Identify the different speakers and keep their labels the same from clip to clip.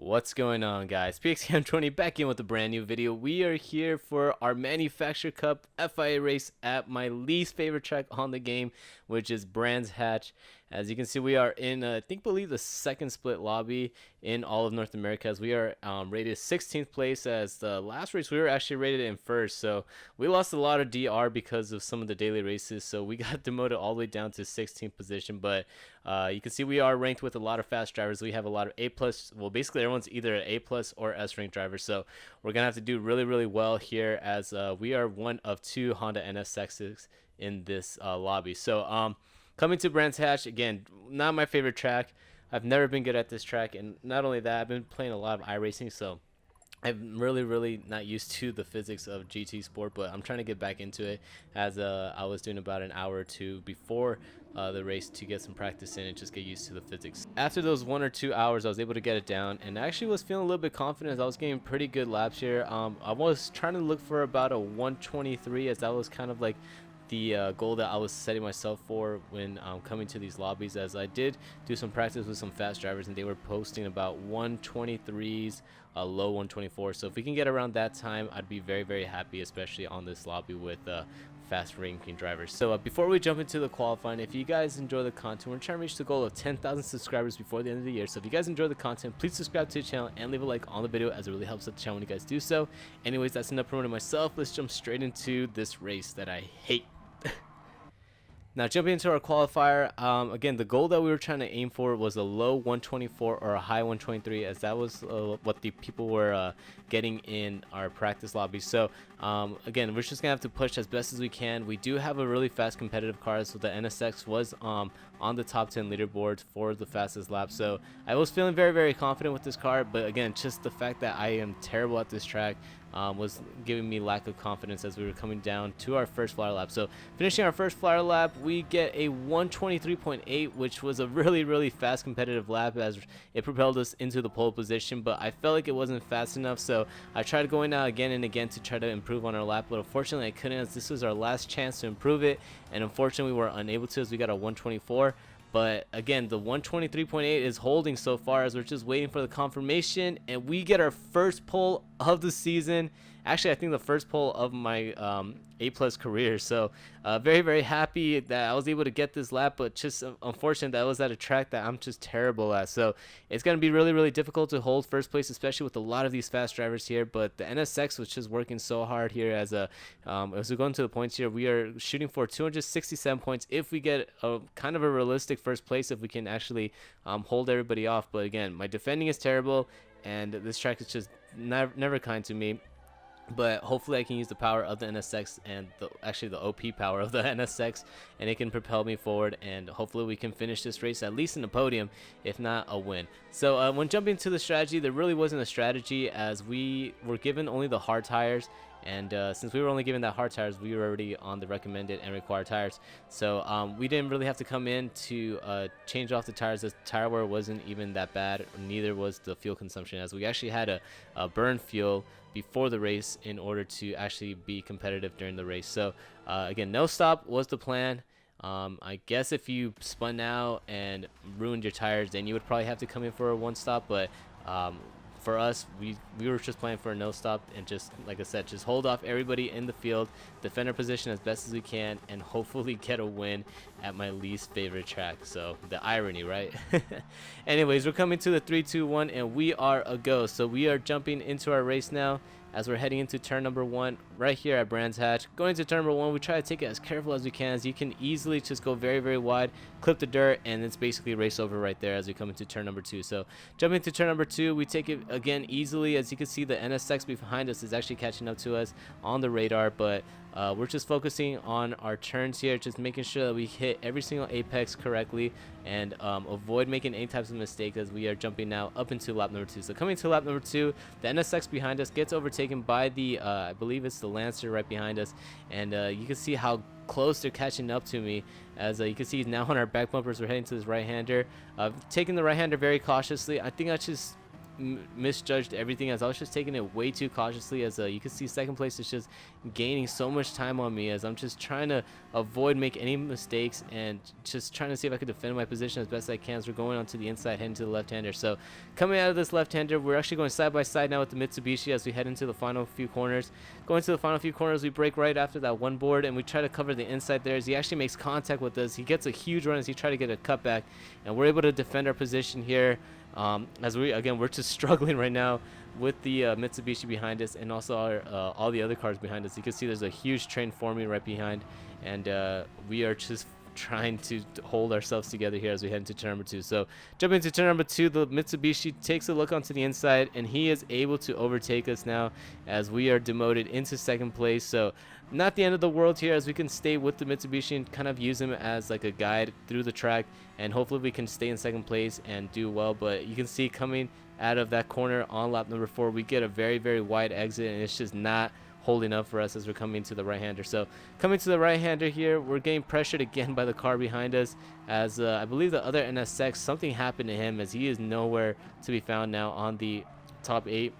Speaker 1: What's going on, guys? PXCam20 back in with a brand new video. We are here for our Manufacturer Cup FIA race at my least favorite track on the game, which is Brands Hatch. As you can see, we are in, believe the second split lobby in all of North America, as we are rated 16th place. As the last race, we were actually rated in first, so we lost a lot of DR because of some of the daily races, so we got demoted all the way down to 16th position. But you can see we are ranked with a lot of fast drivers. We have a lot of A+, well, basically everyone's either an A+ or S rank driver, so we're gonna have to do really well here, as we are one of two Honda NSXs in this lobby. So coming to Brands Hatch, again, not my favorite track. I've never been good at this track, and not only that, I've been playing a lot of iRacing, so I'm really not used to the physics of GT Sport, but I'm trying to get back into it, as I was doing about an hour or two before the race to get some practice in and just get used to the physics. After those 1 or 2 hours, I was able to get it down, and I actually was feeling a little bit confident, as I was getting pretty good laps here. I was trying to look for about a 123, as that was kind of like the goal that I was setting myself for when coming to these lobbies, as I did do some practice with some fast drivers, and they were posting about 123s, low 124. So if we can get around that time, I'd be very happy, especially on this lobby with fast ranking drivers. So before we jump into the qualifying, if you guys enjoy the content, we're trying to reach the goal of 10,000 subscribers before the end of the year. So if you guys enjoy the content, please subscribe to the channel and leave a like on the video, as it really helps out the channel when you guys do so. Anyways, that's enough promoting myself. Let's jump straight into this race that I hate. Now, jumping into our qualifier, again, the goal that we were trying to aim for was a low 124 or a high 123, as that was what the people were getting in our practice lobby. So again, we're just gonna have to push as best as we can. We do have a really fast competitive car, so the NSX was on the top 10 leaderboard for the fastest lap. So I was feeling very confident with this car, but again, just the fact that I am terrible at this track was giving me lack of confidence as we were coming down to our first flyer lap. So finishing our first flyer lap, we get a 123.8, which was a really fast competitive lap, as it propelled us into the pole position. But I felt like it wasn't fast enough, so I tried going out again and again to try to improve on our lap, but unfortunately I couldn't, as this was our last chance to improve it, and unfortunately we were unable to, as we got a 124. But again, the 123.8 is holding so far, as we're just waiting for the confirmation, and we get our first pole of the season. Actually, I think the first pole of my A+ career. So very happy that I was able to get this lap, but just unfortunate that I was at a track that I'm just terrible at. So it's going to be really difficult to hold first place, especially with a lot of these fast drivers here. But the NSX was just working so hard here, as we go into the points here, we are shooting for 267 points if we get a kind of a realistic first place, if we can actually hold everybody off. But again, my defending is terrible, and this track is just never kind to me. But hopefully I can use the power of the NSX, and actually the OP power of the NSX, and it can propel me forward, and hopefully we can finish this race at least in the podium, if not a win. So when jumping to the strategy, there really wasn't a strategy, as we were given only the hard tires, and since we were only given that hard tires, we were already on the recommended and required tires. So we didn't really have to come in to change off the tires, as tire wear wasn't even that bad, neither was the fuel consumption, as we actually had a burn fuel before the race in order to actually be competitive during the race. So again, no stop was the plan. I guess if you spun out and ruined your tires, then you would probably have to come in for a one stop, but for us, we were just playing for a no stop, and just like I said, just hold off everybody in the field, defend our position as best as we can, and hopefully get a win at my least favorite track. So the irony, right? Anyways, we're coming to the 3, 2, 1, and we are a go. So we are jumping into our race now, as we're heading into turn number 1 right here at Brands Hatch. Going into turn number 1, we try to take it as careful as we can, as you can easily just go very wide, clip the dirt, and it's basically race over right there as we come into turn number 2. So jumping into turn number 2, we take it again easily. As you can see, the NSX behind us is actually catching up to us on the radar, but we're just focusing on our turns here, just making sure that we hit every single apex correctly, and avoid making any types of mistakes, as we are jumping now up into lap number 2. So coming to lap number 2, the NSX behind us gets overtaken by the I believe it's the Lancer right behind us, and you can see how close they're catching up to me, as you can see now on our back bumpers we're heading to this right-hander. Taking the right-hander very cautiously. I think I just misjudged everything, as I was just taking it way too cautiously. As you can see, second place is just gaining so much time on me, as I'm just trying to avoid make any mistakes and just trying to see if I could defend my position as best I can. As we're going onto the inside, heading to the left-hander. So coming out of this left-hander, we're actually going side by side now with the Mitsubishi as we head into the final few corners. Going to the final few corners, we break right after that one board and we try to cover the inside there, as he actually makes contact with us. He gets a huge run as he tries to get a cutback, and we're able to defend our position here. As we're just struggling right now with the Mitsubishi behind us, and also all the other cars behind us. You can see there's a huge train forming right behind, and we are just trying to hold ourselves together here as we head into turn number 2. So jumping into turn number 2, the Mitsubishi takes a look onto the inside, and he is able to overtake us now as we are demoted into second place. So not the end of the world here, as we can stay with the Mitsubishi and kind of use him as like a guide through the track, and hopefully we can stay in second place and do well. But you can see coming out of that corner on lap number 4, we get a very, very wide exit, and it's just not holding up for us as we're coming to the right-hander. So coming to the right-hander here, we're getting pressured again by the car behind us, as I believe the other NSX, something happened to him, as he is nowhere to be found now on the top 8,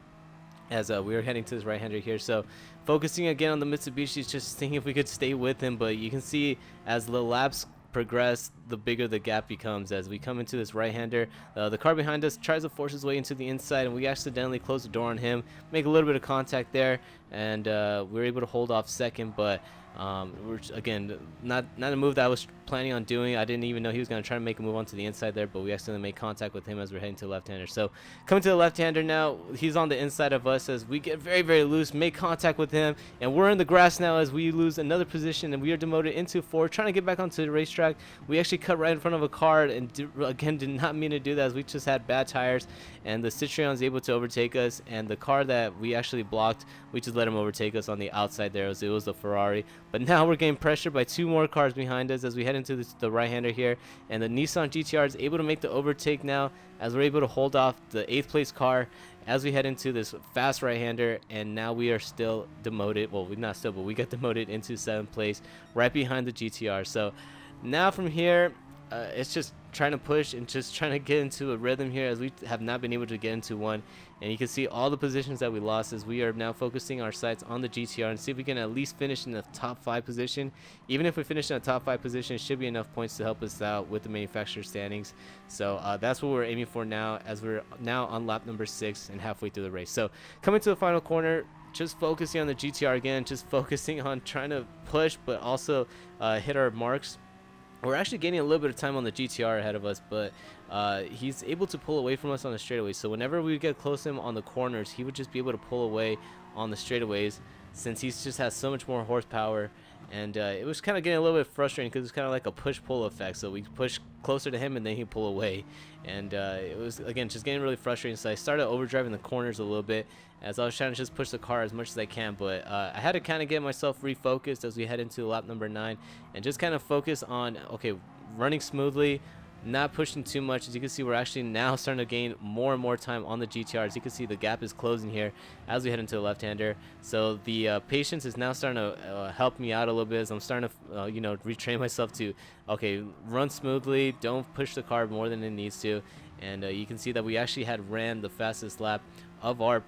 Speaker 1: as we are heading to this right-hander here. So focusing again on the Mitsubishi, just thinking if we could stay with him. But you can see as the laps progress, the bigger the gap becomes as we come into this right-hander. The car behind us tries to force his way into the inside, and we accidentally close the door on him, make a little bit of contact there, and we're able to hold off second. But we're again not a move that I was planning on doing. I didn't even know he was going to try to make a move onto the inside there, but we accidentally made contact with him as we're heading to the left-hander. So coming to the left-hander now, he's on the inside of us as we get very, very loose, make contact with him, and we're in the grass now as we lose another position, and we are demoted into 4, trying to get back onto the racetrack. We actually cut right in front of a car, and again did not mean to do that, as we just had bad tires, and the Citroen is able to overtake us, and the car that we actually blocked, we just let him overtake us on the outside there. It was the Ferrari. But now we're getting pressured by 2 more cars behind us as we head into the right-hander here, and the Nissan GTR is able to make the overtake now, as we're able to hold off the 8th place car as we head into this fast right-hander. And now we are still demoted. Well, we're not still, but we got demoted into 7th place right behind the GTR. So now from here, it's just trying to push and just trying to get into a rhythm here, as we have not been able to get into one. And you can see all the positions that we lost, as we are now focusing our sights on the GTR and see if we can at least finish in the top 5 position. Even if we finish in the top 5 position, it should be enough points to help us out with the manufacturer standings. So that's what we're aiming for now, as we're now on lap number 6 and halfway through the race. So coming to the final corner, just focusing on the GTR again, just focusing on trying to push but also hit our marks. We're actually gaining a little bit of time on the GTR ahead of us, but he's able to pull away from us on the straightaways. So whenever we get close to him on the corners, he would just be able to pull away on the straightaways, since he just has so much more horsepower. And it was kind of getting a little bit frustrating, because it's kind of like a push-pull effect. So we push closer to him and then he'd pull away. And it was, again, just getting really frustrating. So I started overdriving the corners a little bit, as I was trying to just push the car as much as I can. But I had to kind of get myself refocused as we head into lap number 9, and just kind of focus on, okay, running smoothly, not pushing too much. As you can see, we're actually now starting to gain more and more time on the GTR. As you can see, the gap is closing here as we head into the left-hander. So the patience is now starting to help me out a little bit, as I'm starting to retrain myself to, okay, run smoothly, don't push the car more than it needs to. And you can see that we actually had ran the fastest lap of our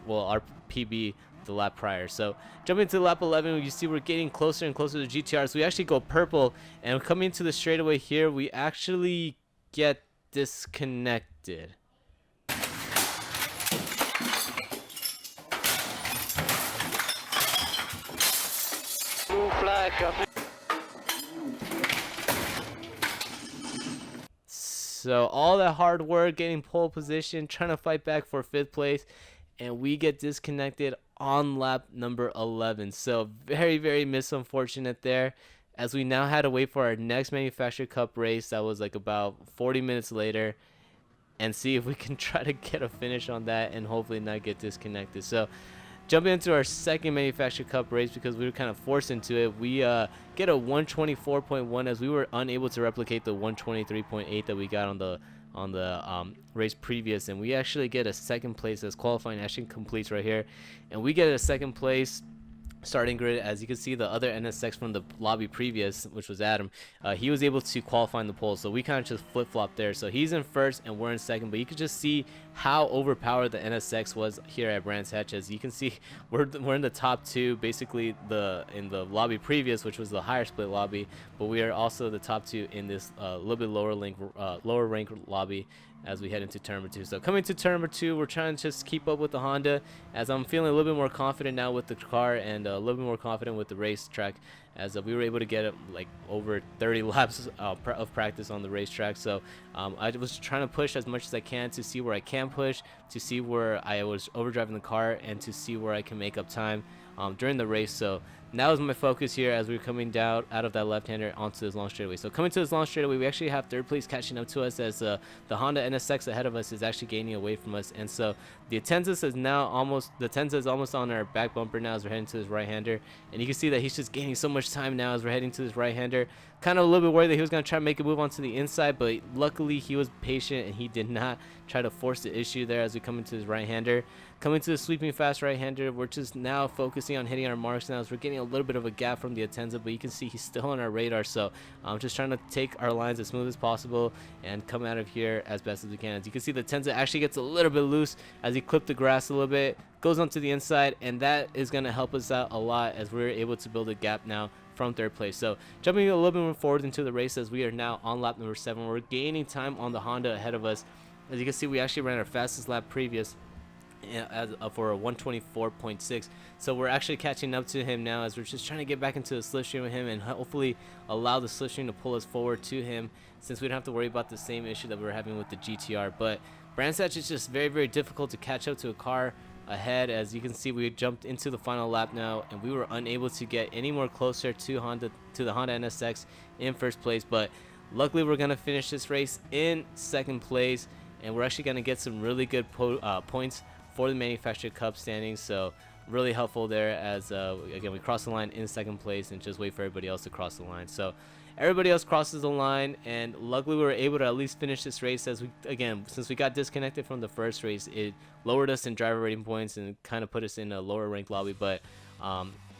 Speaker 1: PB the lap prior. So jumping to lap 11, you see we're getting closer and closer to GTR. So we actually go purple, and coming to the straightaway here, we actually get disconnected. So all that hard work, getting pole position, trying to fight back for 5th place, and we get disconnected on lap number 11. So very, very unfortunate there, as we now had to wait for our next Manufacturer Cup race that was like about 40 minutes later, and see if we can try to get a finish on that and hopefully not get disconnected. So jumping into our second Manufacturer Cup race, because we were kind of forced into it, we get a 124.1, as we were unable to replicate the 123.8 that we got on the race previous, and we actually get a 2nd place as qualifying actually completes right here, and we get a 2nd place. starting grid. As you can see, the other NSX from the lobby previous, which was Adam, he was able to qualify in the polls, so we kind of just flip-flop there. So he's in first and we're in second, but you can just see how overpowered the NSX was here at Brands Hatch. As you can see, we're in the top two, basically in the lobby previous, which was the higher split lobby, but we are also the top two in this little bit lower rank lobby as we head into turn number 2. So coming to turn number 2, we're trying to just keep up with the Honda, as I'm feeling a little bit more confident now with the car and a little bit more confident with the racetrack, as we were able to get like over 30 laps of practice on the racetrack. So I was trying to push as much as I can to see where I can push, to see where I was overdriving the car, and to see where I can make up time during the race. So that was my focus here as we were coming down out of that left-hander onto this long straightaway. So coming to this long straightaway, we actually have third place catching up to us, as the Honda NSX ahead of us is actually gaining away from us. And so the Atenza is almost on our back bumper now as we're heading to this right-hander, and you can see that he's just gaining so much time now as we're heading to this right-hander. Kind of a little bit worried that he was going to try to make a move onto the inside, but luckily he was patient and he did not try to force the issue there as we come into this right-hander. Coming to the sweeping fast right-hander, we're just now focusing on hitting our marks now as we're getting a little bit of a gap from the Atenza, but you can see he's still on our radar. So I'm just trying to take our lines as smooth as possible and come out of here as best as we can. As you can see, the Atenza actually gets a little bit loose as he clipped the grass a little bit, goes onto the inside, and that is going to help us out a lot as we're able to build a gap now from third place. So jumping a little bit more forward into the race, as we are now on lap number 7, we're gaining time on the Honda ahead of us. As you can see, we actually ran our fastest lap previous for a 124.6, so we're actually catching up to him now as we're just trying to get back into the slipstream with him and hopefully allow the slipstream to pull us forward to him, since we don't have to worry about the same issue that we were having with the GTR. But Brands Hatch is just very, very difficult to catch up to a car ahead. As you can see, we jumped into the final lap now and we were unable to get any more closer to the Honda NSX in first place, but luckily we're going to finish this race in second place, and we're actually going to get some really good points for the Manufacturer Cup standings. So really helpful there, as again we cross the line in second place and just wait for everybody else to cross the line. So everybody else crosses the line, and luckily we were able to at least finish this race, as since we got disconnected from the first race, it lowered us in driver rating points and kind of put us in a lower ranked lobby. But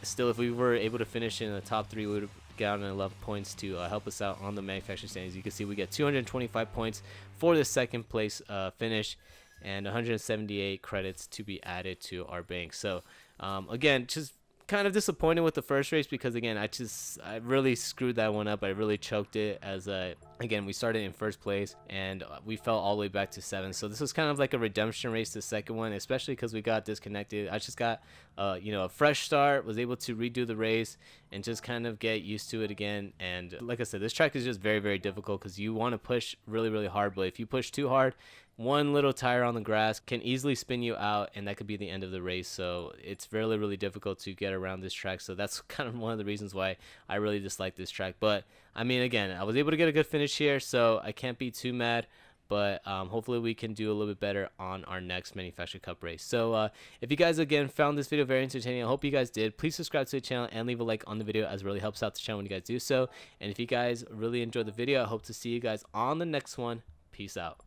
Speaker 1: still, if we were able to finish in the top 3, we would have gotten enough points to help us out on the manufacturer standings. You can see we get 225 points for the second place finish, and 178 credits to be added to our bank. So again, just kind of disappointed with the first race, because again I really screwed that one up. I really choked it, as again we started in first place and we fell all the way back to 7. So this was kind of like a redemption race, the second one, especially because we got disconnected. I just got a fresh start, was able to redo the race and just kind of get used to it again. And like I said, this track is just very, very difficult because you want to push really, really hard, but if you push too hard, one little tire on the grass can easily spin you out, and that could be the end of the race. So it's really, really difficult to get around this track. So that's kind of one of the reasons why I really dislike this track. But I mean, again, I was able to get a good finish here, so I can't be too mad. But hopefully we can do a little bit better on our next Manufacturer Cup race. So if you guys, again, found this video very entertaining, I hope you guys did. Please subscribe to the channel and leave a like on the video, as it really helps out the channel when you guys do so. And if you guys really enjoyed the video, I hope to see you guys on the next one. Peace out.